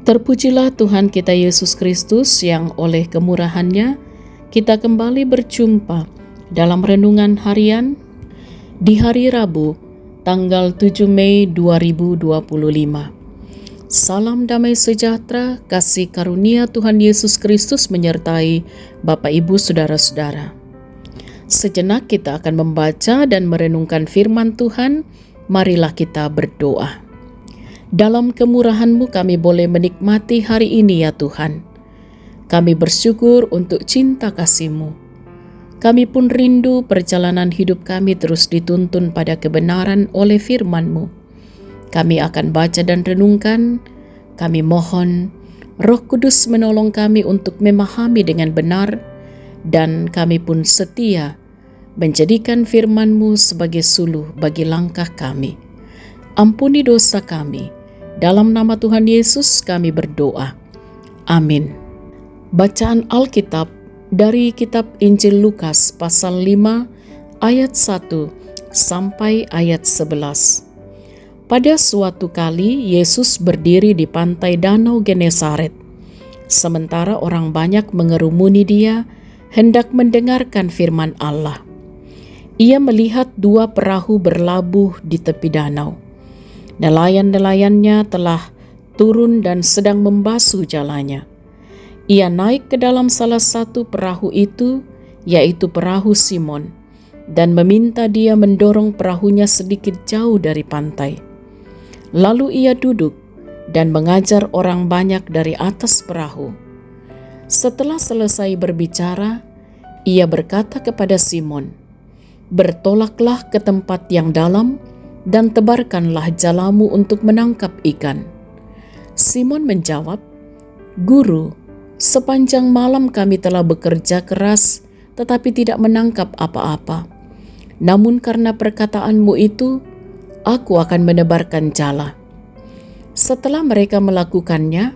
Terpujilah Tuhan kita Yesus Kristus yang oleh kemurahan-Nya kita kembali berjumpa dalam renungan harian di hari Rabu tanggal 7 Mei 2025. Salam damai sejahtera, kasih karunia Tuhan Yesus Kristus menyertai Bapak Ibu Saudara-saudara. Sejenak kita akan membaca dan merenungkan firman Tuhan. Marilah kita berdoa. Dalam kemurahan-Mu kami boleh menikmati hari ini ya Tuhan. Kami bersyukur untuk cinta kasih-Mu. Kami pun rindu perjalanan hidup kami terus dituntun pada kebenaran oleh firman-Mu. Kami akan baca dan renungkan. Kami mohon Roh Kudus menolong kami untuk memahami dengan benar, dan kami pun setia menjadikan firman-Mu sebagai suluh bagi langkah kami. Ampuni dosa kami. Dalam nama Tuhan Yesus kami berdoa. Amin. Bacaan Alkitab dari kitab Injil Lukas pasal 5 ayat 1 sampai ayat 11. Pada suatu kali Yesus berdiri di pantai Danau Genesaret. Sementara orang banyak mengerumuni Dia hendak mendengarkan firman Allah. Ia melihat dua perahu berlabuh di tepi danau. Nelayan-nelayannya telah turun dan sedang membasuh jalannya. Ia naik ke dalam salah satu perahu itu, yaitu perahu Simon, dan meminta dia mendorong perahunya sedikit jauh dari pantai. Lalu ia duduk dan mengajar orang banyak dari atas perahu. Setelah selesai berbicara, ia berkata kepada Simon, "Bertolaklah ke tempat yang dalam, dan tebarkanlah jalamu untuk menangkap ikan." Simon menjawab, "Guru, sepanjang malam kami telah bekerja keras tetapi tidak menangkap apa-apa. Namun karena perkataan-Mu itu, aku akan menebarkan jala." Setelah mereka melakukannya,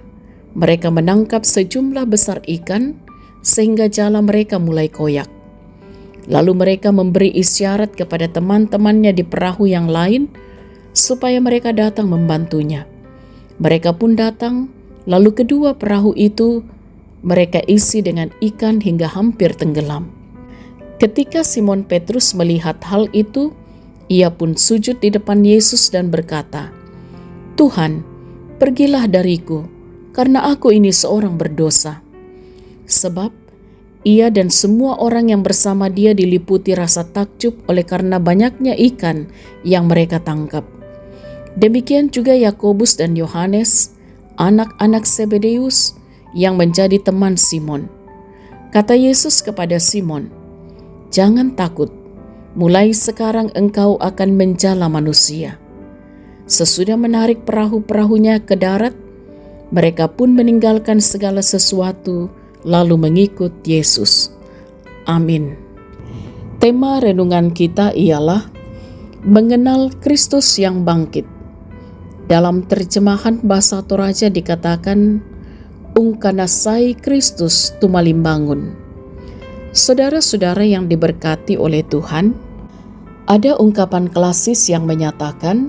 mereka menangkap sejumlah besar ikan sehingga jala mereka mulai koyak. Lalu mereka memberi isyarat kepada teman-temannya di perahu yang lain supaya mereka datang membantunya. Mereka pun datang, lalu kedua perahu itu mereka isi dengan ikan hingga hampir tenggelam. Ketika Simon Petrus melihat hal itu, ia pun sujud di depan Yesus dan berkata, "Tuhan, pergilah dariku, karena aku ini seorang berdosa." Sebab ia dan semua orang yang bersama dia diliputi rasa takjub oleh karena banyaknya ikan yang mereka tangkap. Demikian juga Yakobus dan Yohanes, anak-anak Zebedeus yang menjadi teman Simon. Kata Yesus kepada Simon, "Jangan takut, mulai sekarang engkau akan menjala manusia." Sesudah menarik perahu-perahunya ke darat, mereka pun meninggalkan segala sesuatu lalu mengikut Yesus. Amin. Tema renungan kita ialah mengenal Kristus yang bangkit. Dalam terjemahan bahasa Toraja dikatakan, "Ungkanasai Kristus tumalimbangun." Saudara-saudara yang diberkati oleh Tuhan, ada ungkapan klasis yang menyatakan,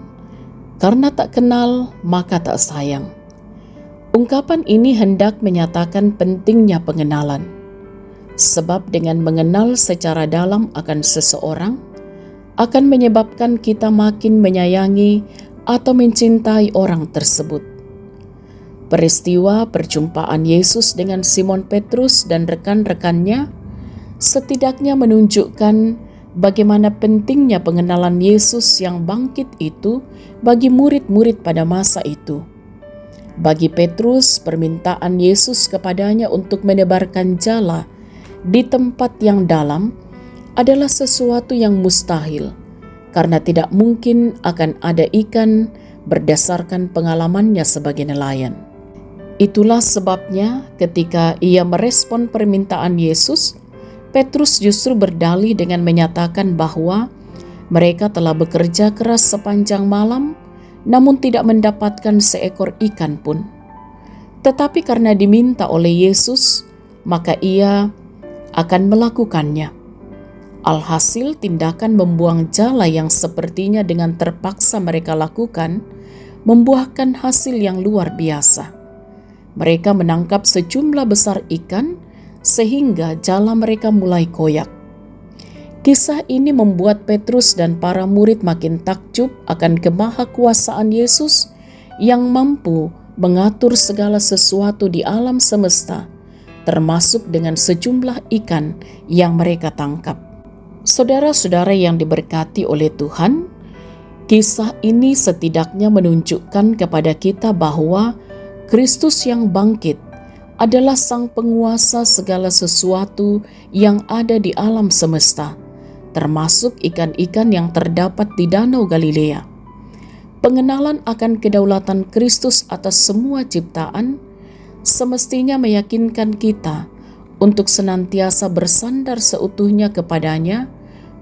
"Karena tak kenal, maka tak sayang." Ungkapan ini hendak menyatakan pentingnya pengenalan, sebab dengan mengenal secara dalam akan seseorang akan menyebabkan kita makin menyayangi atau mencintai orang tersebut. Peristiwa perjumpaan Yesus dengan Simon Petrus dan rekan-rekannya setidaknya menunjukkan bagaimana pentingnya pengenalan Yesus yang bangkit itu bagi murid-murid pada masa itu. Bagi Petrus, permintaan Yesus kepadanya untuk menebarkan jala di tempat yang dalam adalah sesuatu yang mustahil, karena tidak mungkin akan ada ikan berdasarkan pengalamannya sebagai nelayan. Itulah sebabnya ketika ia merespon permintaan Yesus, Petrus justru berdalih dengan menyatakan bahwa mereka telah bekerja keras sepanjang malam namun tidak mendapatkan seekor ikan pun. Tetapi karena diminta oleh Yesus, maka ia akan melakukannya. Alhasil tindakan membuang jala yang sepertinya dengan terpaksa mereka lakukan membuahkan hasil yang luar biasa. mereka menangkap sejumlah besar ikan sehingga jala mereka mulai koyak. Kisah ini membuat Petrus dan para murid makin takjub akan kemahakuasaan Yesus yang mampu mengatur segala sesuatu di alam semesta, termasuk dengan sejumlah ikan yang mereka tangkap. Saudara-saudara yang diberkati oleh Tuhan, kisah ini setidaknya menunjukkan kepada kita bahwa Kristus yang bangkit adalah sang penguasa segala sesuatu yang ada di alam semesta, termasuk ikan-ikan yang terdapat di Danau Galilea. Pengenalan akan kedaulatan Kristus atas semua ciptaan semestinya meyakinkan kita untuk senantiasa bersandar seutuhnya kepadanya,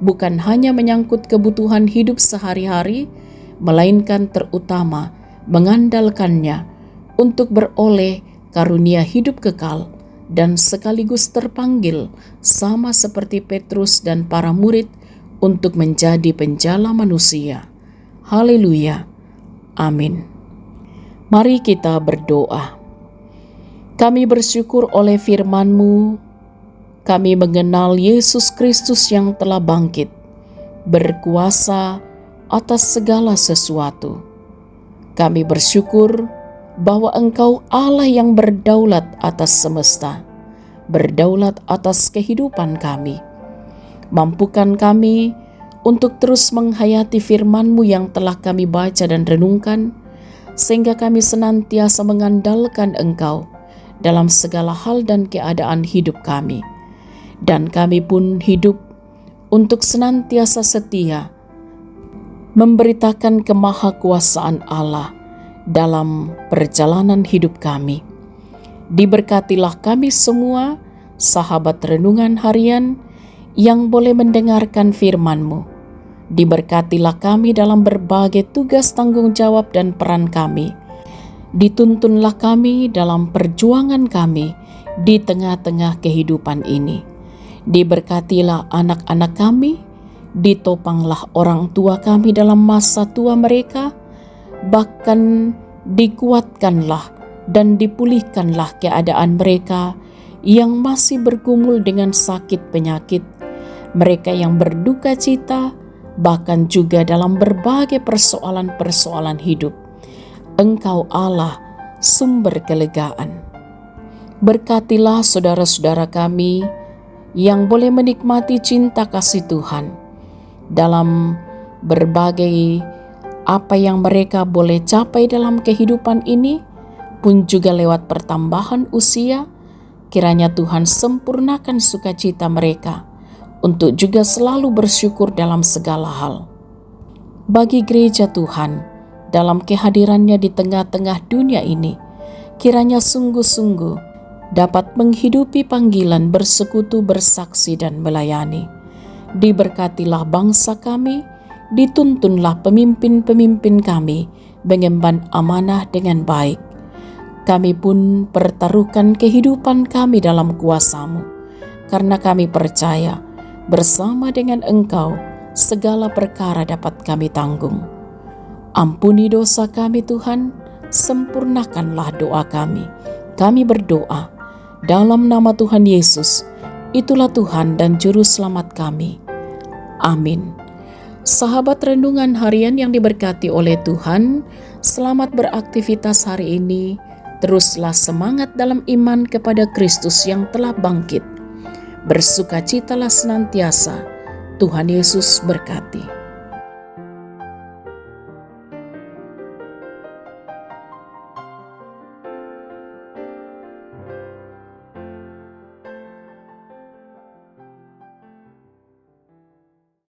bukan hanya menyangkut kebutuhan hidup sehari-hari, melainkan terutama mengandalkannya untuk beroleh karunia hidup kekal dan sekaligus terpanggil sama seperti Petrus dan para murid untuk menjadi penjala manusia. Haleluya. Amin. Mari kita berdoa. Kami bersyukur oleh firman-Mu, kami mengenal Yesus Kristus yang telah bangkit, berkuasa atas segala sesuatu. Kami bersyukur bahwa Engkau Allah yang berdaulat atas semesta, berdaulat atas kehidupan kami. Mampukan kami untuk terus menghayati firman-Mu yang telah kami baca dan renungkan, sehingga kami senantiasa mengandalkan Engkau dalam segala hal dan keadaan hidup kami. Dan kami pun hidup untuk senantiasa setia memberitakan kemahakuasaan Allah dalam perjalanan hidup kami. Diberkatilah kami semua, sahabat renungan harian, yang boleh mendengarkan firman-Mu. Diberkatilah kami dalam berbagai tugas tanggung jawab dan peran kami. Dituntunlah kami dalam perjuangan kami di tengah-tengah kehidupan ini. Diberkatilah anak-anak kami, ditopanglah orang tua kami dalam masa tua mereka, bahkan dikuatkanlah dan dipulihkanlah keadaan mereka yang masih bergumul dengan sakit penyakit, mereka yang berduka cita, bahkan juga dalam berbagai persoalan-persoalan hidup. Engkau Allah, sumber kelegaan. Berkatilah saudara-saudara kami yang boleh menikmati cinta kasih Tuhan dalam berbagai apa yang mereka boleh capai dalam kehidupan ini, pun juga lewat pertambahan usia. Kiranya Tuhan sempurnakan sukacita mereka untuk juga selalu bersyukur dalam segala hal. Bagi gereja Tuhan, dalam kehadirannya di tengah-tengah dunia ini, kiranya sungguh-sungguh dapat menghidupi panggilan bersekutu, bersaksi, dan melayani. Diberkatilah bangsa kami, dituntunlah pemimpin-pemimpin kami mengemban amanah dengan baik. Kami pun pertaruhkan kehidupan kami dalam kuasa-Mu, karena kami percaya bersama dengan Engkau segala perkara dapat kami tanggung. Ampuni dosa kami Tuhan, sempurnakanlah doa kami. Kami berdoa dalam nama Tuhan Yesus, itulah Tuhan dan Juru Selamat kami. Amin. Sahabat renungan harian yang diberkati oleh Tuhan, selamat beraktivitas hari ini. Teruslah semangat dalam iman kepada Kristus yang telah bangkit. Bersukacitalah senantiasa. Tuhan Yesus berkati.